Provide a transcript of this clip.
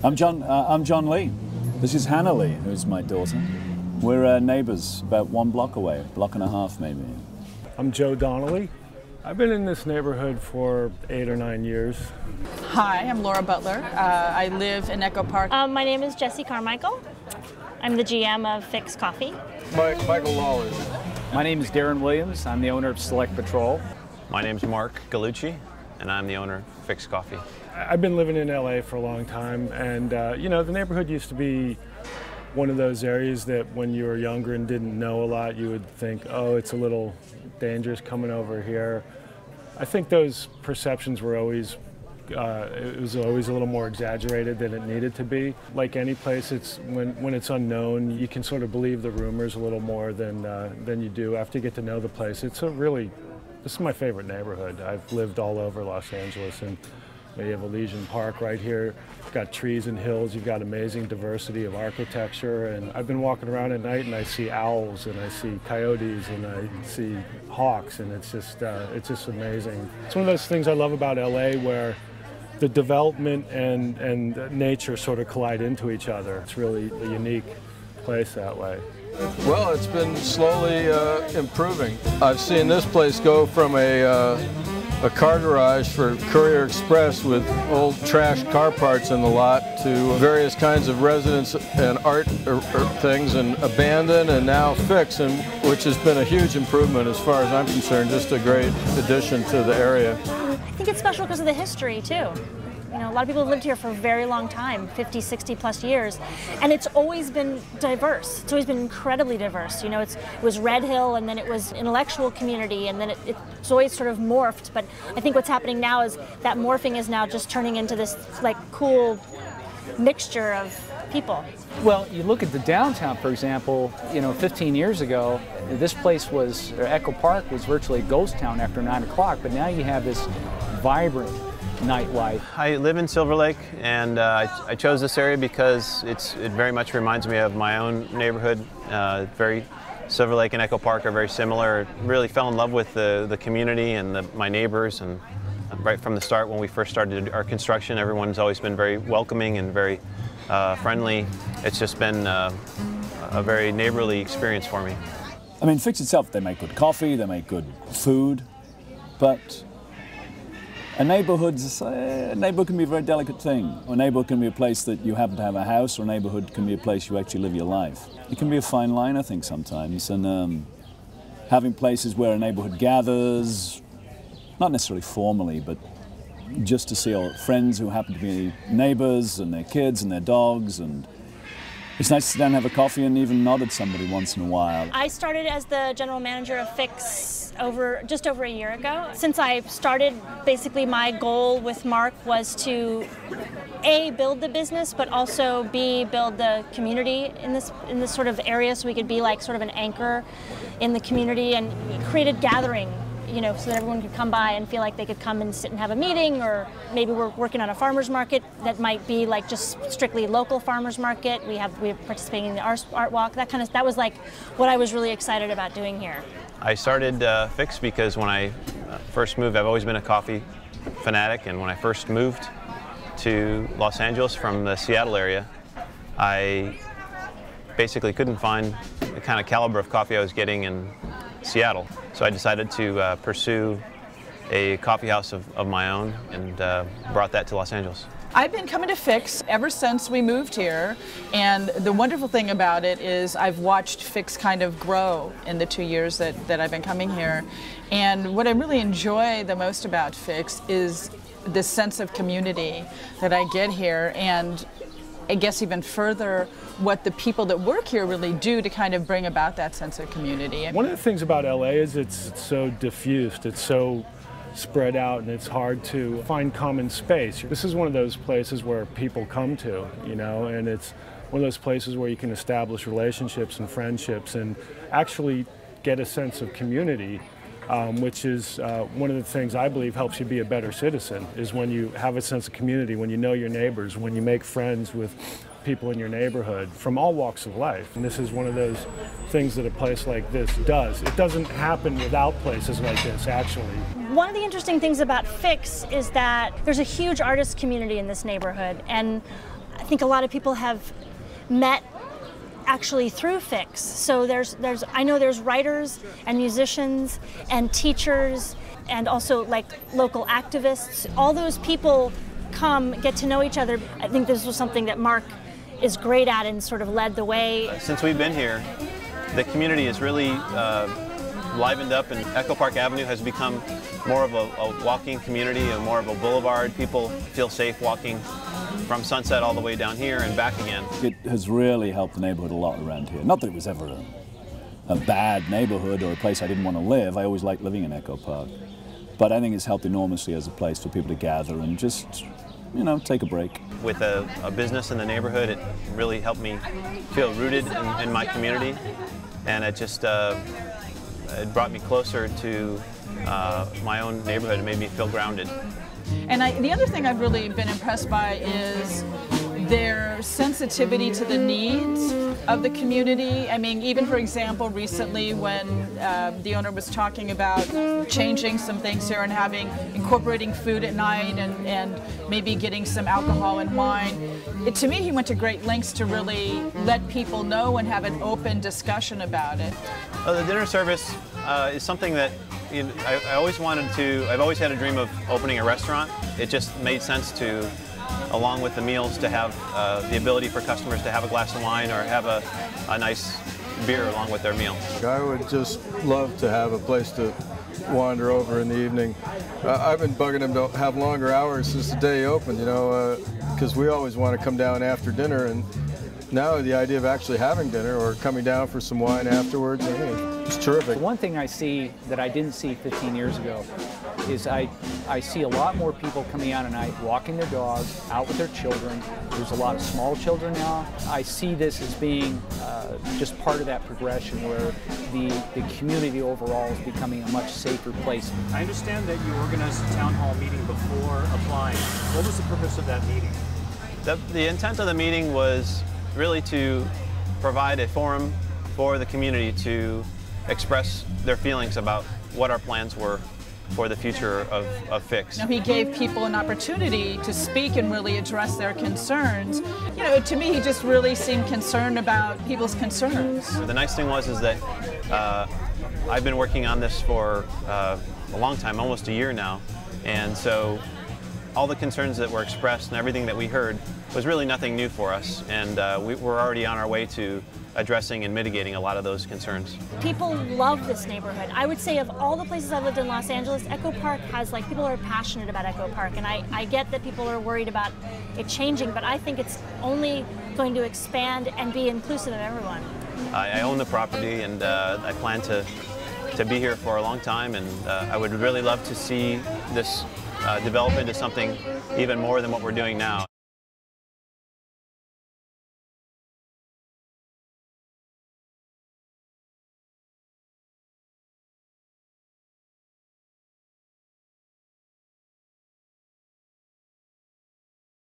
I'm John Lee. This is Hannah Lee, who's my daughter. We're neighbors, about 1 block away, block and a half maybe. I'm Joe Donnelly. I've been in this neighborhood for 8 or 9 years. Hi, I'm Laura Butler. I live in Echo Park. My name is Jessie Carmichael. I'm the GM of Fix Coffee. Michael Lawler. My name is Darren Williams. I'm the owner of Select Patrol. My name is Marc Gallucci, and I'm the owner of Fix Coffee. I've been living in LA for a long time, and you know, the neighborhood used to be one of those areas that when you were younger and didn't know a lot, you would think, oh, it's a little dangerous coming over here. I think those perceptions were always, it was always a little more exaggerated than it needed to be. Like any place, it's when it's unknown, you can sort of believe the rumors a little more than you do after you get to know the place. This is my favorite neighborhood. I've lived all over Los Angeles, and you have Elysian Park right here. You've got trees and hills. You've got amazing diversity of architecture. And I've been walking around at night and I see owls and I see coyotes and I see hawks, and it's just amazing. It's one of those things I love about LA where the development and nature sort of collide into each other. It's really a unique place that way. Well, it's been slowly improving. I've seen this place go from a car garage for Courier Express with old trash car parts in the lot to various kinds of residence and art things, and abandoned and now Fix, and which has been a huge improvement as far as I'm concerned. Just a great addition to the area. I think it's special because of the history too. You know, a lot of people have lived here for a very long time, 50, 60 plus years, and it's always been diverse. It's always been incredibly diverse. You know, it was Red Hill, and then it was intellectual community, and then it's always sort of morphed. But I think what's happening now is that morphing is now just turning into this like cool mixture of people. Well, you look at the downtown, for example, you know, 15 years ago, this place was, Echo Park was virtually a ghost town after 9 o'clock, but now you have this vibrant nightlife. I live in Silver Lake, and I chose this area because it very much reminds me of my own neighborhood. Silver Lake and Echo Park are very similar. Really fell in love with the community and my neighbors, and right from the start when we first started our construction, everyone's always been very welcoming and very friendly. It's just been a very neighborly experience for me. I mean, Fix itself, they make good coffee, they make good food, but a neighborhood can be a very delicate thing. A neighborhood can be a place that you happen to have a house, or a neighborhood can be a place you actually live your life. It can be a fine line, I think, sometimes, and having places where a neighborhood gathers, not necessarily formally, but just to see all friends who happen to be neighbors and their kids and their dogs, and it's nice to sit down and have a coffee and even nod at somebody once in a while. I started as the general manager of Fix just over a year ago. Since I started, basically my goal with Marc was to A, build the business, but also B, build the community in this sort of area, so we could be like sort of an anchor in the community and create a gathering, you know, so that everyone could come by and feel like they could come and sit and have a meeting, or maybe we're working on a farmer's market that might be like just strictly local farmer's market. We're participating in the art walk. That was like what I was really excited about doing here. I started Fix because when I first moved, I've always been a coffee fanatic, and when I first moved to Los Angeles from the Seattle area, I basically couldn't find the kind of caliber of coffee I was getting in Seattle. So I decided to pursue a coffee house of my own, and brought that to Los Angeles. I've been coming to Fix ever since we moved here, and the wonderful thing about it is I've watched Fix kind of grow in the 2 years that I've been coming here. And what I really enjoy the most about Fix is this sense of community that I get here, and I guess even further, what the people that work here really do to kind of bring about that sense of community. One of the things about LA is it's so diffused, it's so spread out, and it's hard to find common space. This is one of those places where people come to, you know, and it's one of those places where you can establish relationships and friendships and actually get a sense of community, which is one of the things I believe helps you be a better citizen, is when you have a sense of community, when you know your neighbors, when you make friends with people in your neighborhood from all walks of life. And this is one of those things that a place like this does. It doesn't happen without places like this, actually. One of the interesting things about Fix is that there's a huge artist community in this neighborhood, and I think a lot of people have met actually through Fix. So I know there's writers and musicians and teachers and also like local activists. All those people come, get to know each other. I think this was something that Marc is great at and sort of led the way. Since we've been here, the community is really livened up, and Echo Park Avenue has become more of a walking community and more of a boulevard. People feel safe walking from Sunset all the way down here and back again. It has really helped the neighborhood a lot around here. Not that it was ever a bad neighborhood or a place I didn't want to live. I always liked living in Echo Park. But I think it's helped enormously as a place for people to gather and just, you know, take a break. With a business in the neighborhood, it really helped me feel rooted in my community, and it just it brought me closer to my own neighborhood. It made me feel grounded. And the other thing I've really been impressed by is their sensitivity to the needs of the community. I mean, even for example, recently when the owner was talking about changing some things here and incorporating food at night and maybe getting some alcohol and wine, to me he went to great lengths to really let people know and have an open discussion about it. The dinner service is something that I've always had a dream of opening a restaurant. It just made sense to, along with the meals, to have the ability for customers to have a glass of wine or have a nice beer along with their meal. I would just love to have a place to wander over in the evening. I've been bugging them to have longer hours since the day opened, because we always want to come down after dinner, and now the idea of actually having dinner or coming down for some wine afterwards, it's terrific. One thing I see that I didn't see 15 years ago is I see a lot more people coming out at night, walking their dogs, out with their children. There's a lot of small children now. I see this as being just part of that progression where the community overall is becoming a much safer place. I understand that you organized a town hall meeting before applying. What was the purpose of that meeting? The intent of the meeting was really to provide a forum for the community to express their feelings about what our plans were for the future of Fix. He gave people an opportunity to speak and really address their concerns. To me, he just really seemed concerned about people's concerns. The nice thing is that I've been working on this for a long time, almost a year now, and so all the concerns that were expressed and everything that we heard was really nothing new for us, and we're already on our way to addressing and mitigating a lot of those concerns. People love this neighborhood. I would say of all the places I've lived in Los Angeles, Echo Park has, people are passionate about Echo Park, and I get that people are worried about it changing, but I think it's only going to expand and be inclusive of everyone. I own the property, and I plan to be here for a long time, and I would really love to see this develop into something even more than what we're doing now.